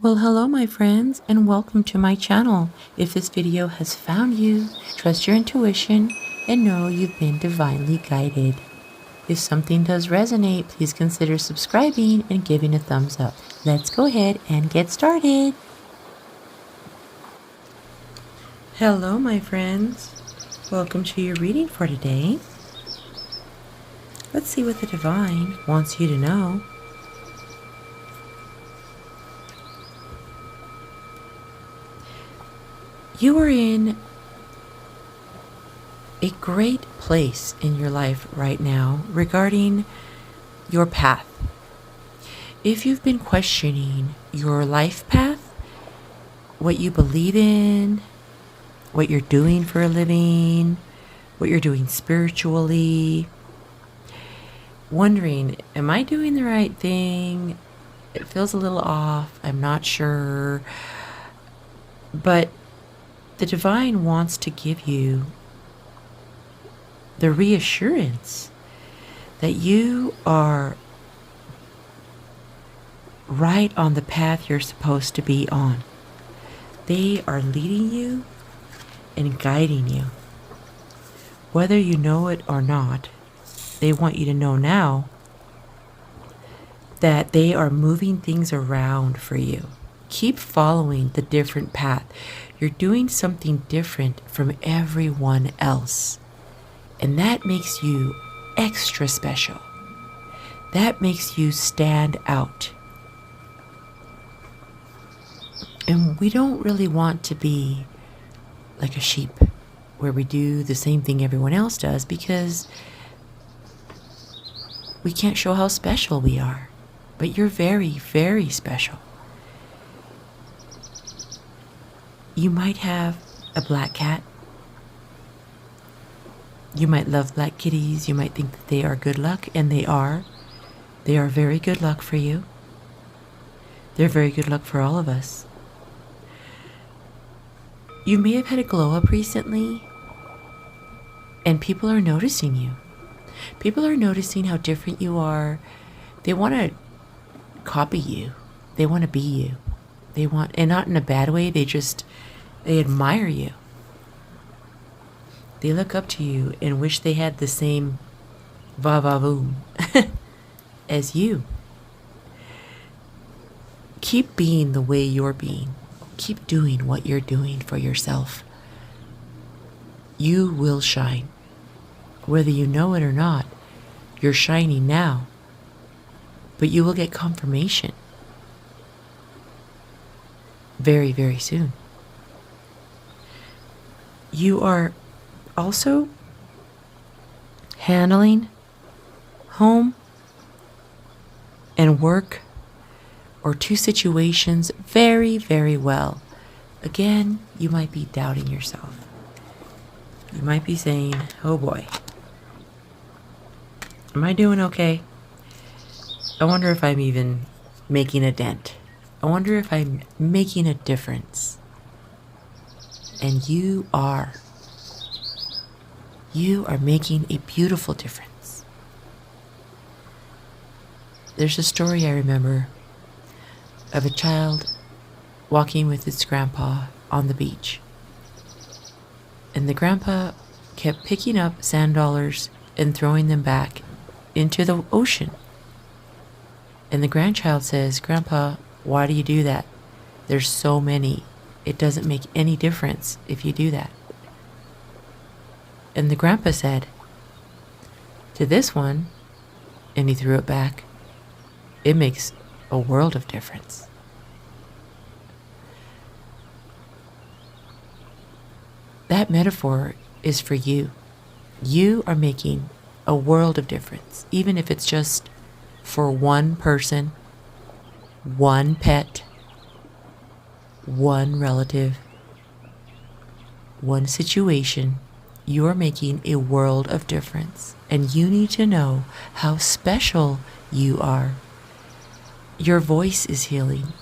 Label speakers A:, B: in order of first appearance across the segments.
A: Well, hello, my friends, and welcome to my channel. If this video has found you, trust your intuition and know you've been divinely guided. If something does resonate, please consider subscribing and giving a thumbs up. Let's go ahead and get started. Hello, my friends. Welcome to your reading for today. Let's see what the divine wants you to know. You are in a great place in your life right now regarding your path. If you've been questioning your life path, what you believe in, what you're doing for a living, what you're doing spiritually, wondering, am I doing the right thing? It feels a little off. I'm not sure. But the divine wants to give you the reassurance that you are right on the path you're supposed to be on. They are leading you and guiding you. Whether you know it or not, they want you to know now that they are moving things around for you. Keep following the different path. You're doing something different from everyone else. And that makes you extra special. That makes you stand out. And we don't really want to be like a sheep where we do the same thing everyone else does, because we can't show how special we are. But you're very, very special. You might have a black cat. You might love black kitties. You might think that they are good luck, and they are. They are very good luck for you. They're very good luck for all of us. You may have had a glow up recently, and people are noticing you. People are noticing how different you are. They want to copy you. They want to be you. They want, and not in a bad way, they admire you. They look up to you and wish they had the same va-va-voom as you. Keep being the way you're being. Keep doing what you're doing for yourself. You will shine. Whether you know it or not, you're shining now. But you will get confirmation very, very soon. You are also handling home and work or two situations very, very well. Again, you might be doubting yourself. You might be saying, oh boy, am I doing okay? I wonder if I'm even making a dent. I wonder if I'm making a difference. And you are. You are making a beautiful difference. There's a story I remember of a child walking with its grandpa on the beach. And the grandpa kept picking up sand dollars and throwing them back into the ocean. And the grandchild says, "Grandpa, why do you do that? There's so many. It doesn't make any difference if you do that." And the grandpa said, "To this one," and he threw it back, "it makes a world of difference." That metaphor is for you. You are making a world of difference, even if it's just for one person, one pet, one relative, one situation. You're making a world of difference, and you need to know how special you are. Your voice is healing.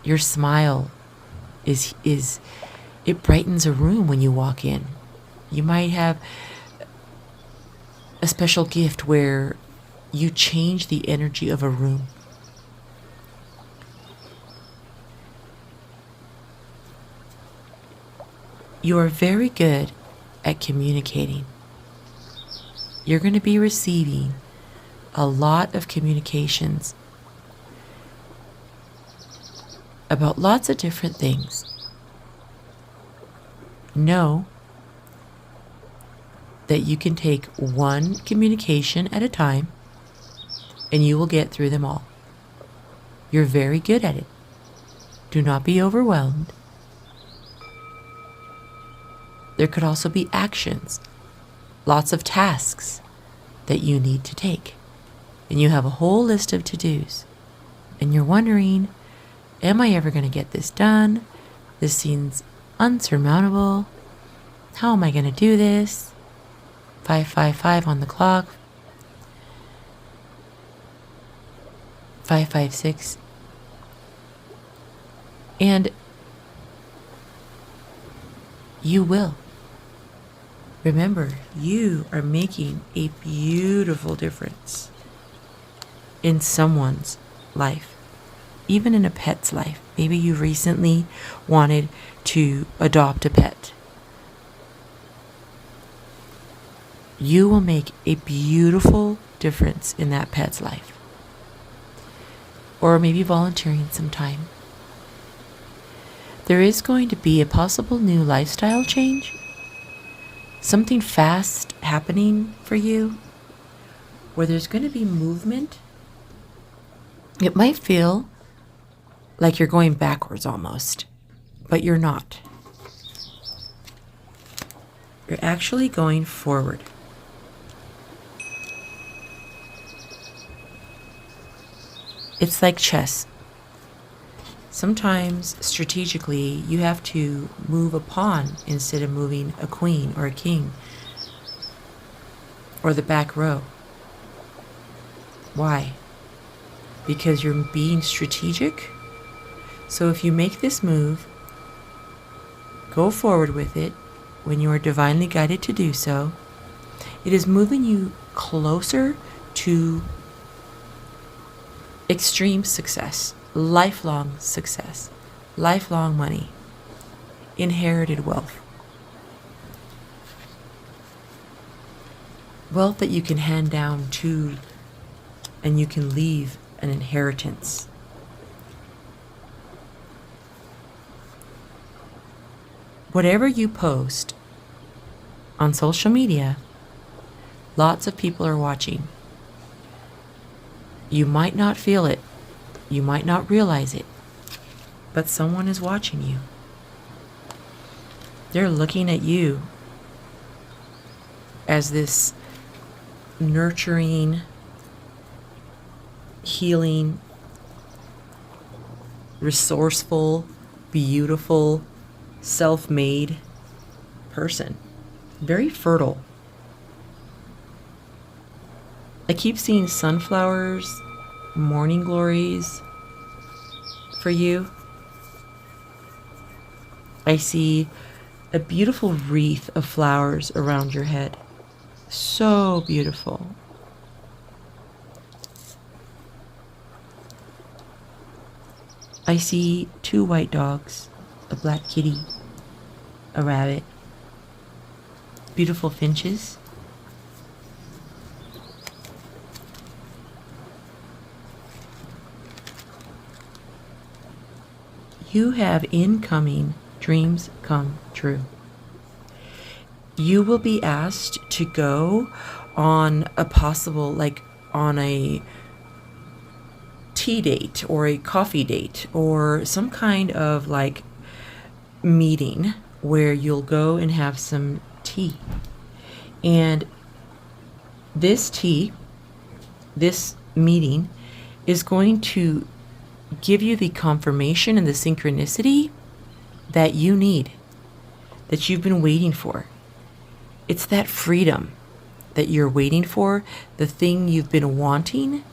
A: Your smile is it brightens a room when you walk in. You might have a special gift where you change the energy of a room. You are very good at communicating. You're going to be receiving a lot of communications about lots of different things. Know that you can take one communication at a time and you will get through them all. You're very good at it. Do not be overwhelmed. There could also be actions, lots of tasks that you need to take. And you have a whole list of to-dos. And you're wondering, am I ever going to get this done? This seems unsurmountable. How am I going to do this? 5:55 on the clock. 5:56. And you will. Remember, you are making a beautiful difference in someone's life, even in a pet's life. Maybe you recently wanted to adopt a pet. You will make a beautiful difference in that pet's life. Or maybe volunteering some time. There is going to be a possible new lifestyle change. Something fast happening for you where there's going to be movement. It might feel like you're going backwards almost, but you're not. You're actually going forward. It's like chess. Sometimes, strategically, you have to move a pawn instead of moving a queen or a king or the back row. Why? Because you're being strategic. So if you make this move, go forward with it when you are divinely guided to do so. It is moving you closer to extreme success. Lifelong success, lifelong money, inherited wealth. Wealth that you can hand down to and you can leave an inheritance. Whatever you post on social media, lots of people are watching. You might not feel it. You might not realize it, but someone is watching you. They're looking at you as this nurturing, healing, resourceful, beautiful, self-made person. Very fertile. I keep seeing sunflowers, morning glories for you. I see a beautiful wreath of flowers around your head. So beautiful. I see 2 white dogs, a black kitty, a rabbit, beautiful finches. You have incoming dreams come true. You will be asked to go on a possible, on a tea date or a coffee date or some kind of meeting where you'll go and have some tea. And this meeting is going to give you the confirmation and the synchronicity that you need, that you've been waiting for. It's that freedom that you're waiting for, the thing you've been wanting,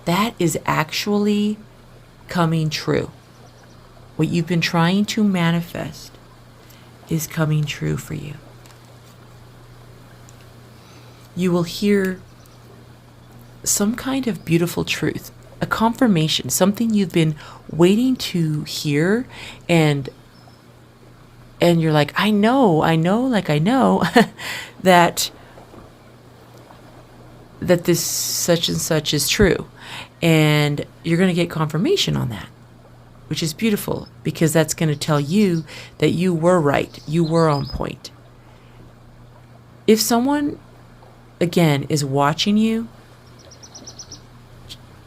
A: that is actually coming true. What you've been trying to manifest is coming true for you. You will hear some kind of beautiful truth, a confirmation, something you've been waiting to hear and And you're like, I know that this such and such is true. And you're going to get confirmation on that, which is beautiful, because that's going to tell you that you were right. You were on point. If someone, again, is watching you,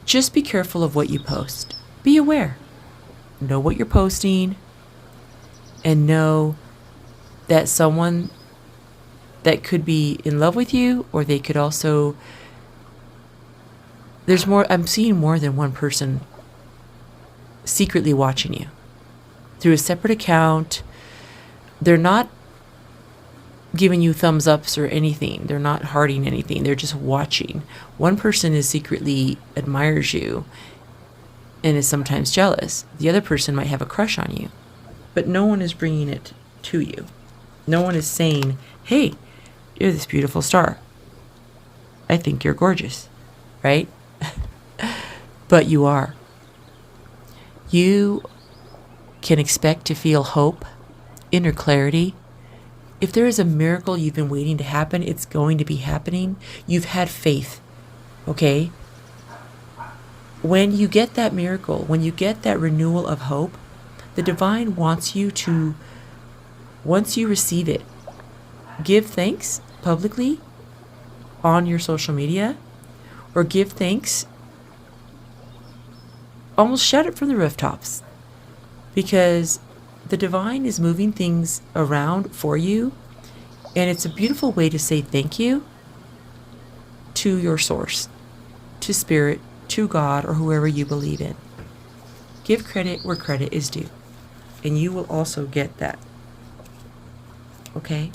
A: just be careful of what you post. Be aware. Know what you're posting, and know that someone that could be in love with you, or they could also, I'm seeing more than one person secretly watching you through a separate account. They're not giving you thumbs ups or anything. They're not hearting anything. They're just watching. One person is secretly admires you and is sometimes jealous. The other person might have a crush on you, but no one is bringing it to you. No one is saying, hey, you're this beautiful star. I think you're gorgeous, right? But you are. You can expect to feel hope, inner clarity. If there is a miracle you've been waiting to happen, it's going to be happening. You've had faith, okay? When you get that miracle, when you get that renewal of hope, the divine wants you to, once you receive it, give thanks publicly on your social media, or give thanks, almost shout it from the rooftops, because the divine is moving things around for you, and it's a beautiful way to say thank you to your source, to spirit, to God, or whoever you believe in. Give credit where credit is due, and you will also get that. Okay?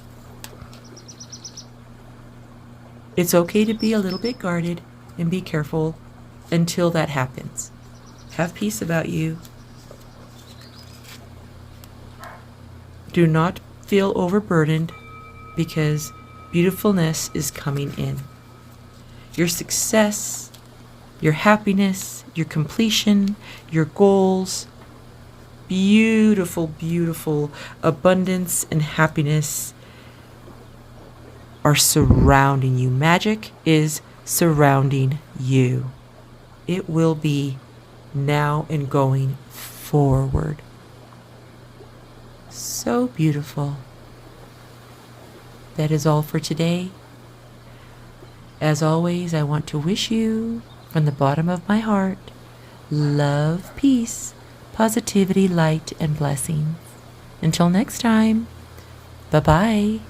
A: It's okay to be a little bit guarded and be careful until that happens. Have peace about you. Do not feel overburdened, because beautifulness is coming in. Your success, your happiness, your completion, your goals, beautiful, beautiful abundance and happiness are surrounding you. Magic is surrounding you. It will be now and going forward. So beautiful. That is all for today. As always, I want to wish you, from the bottom of my heart, love, peace, positivity, light, and blessings. Until next time, bye-bye.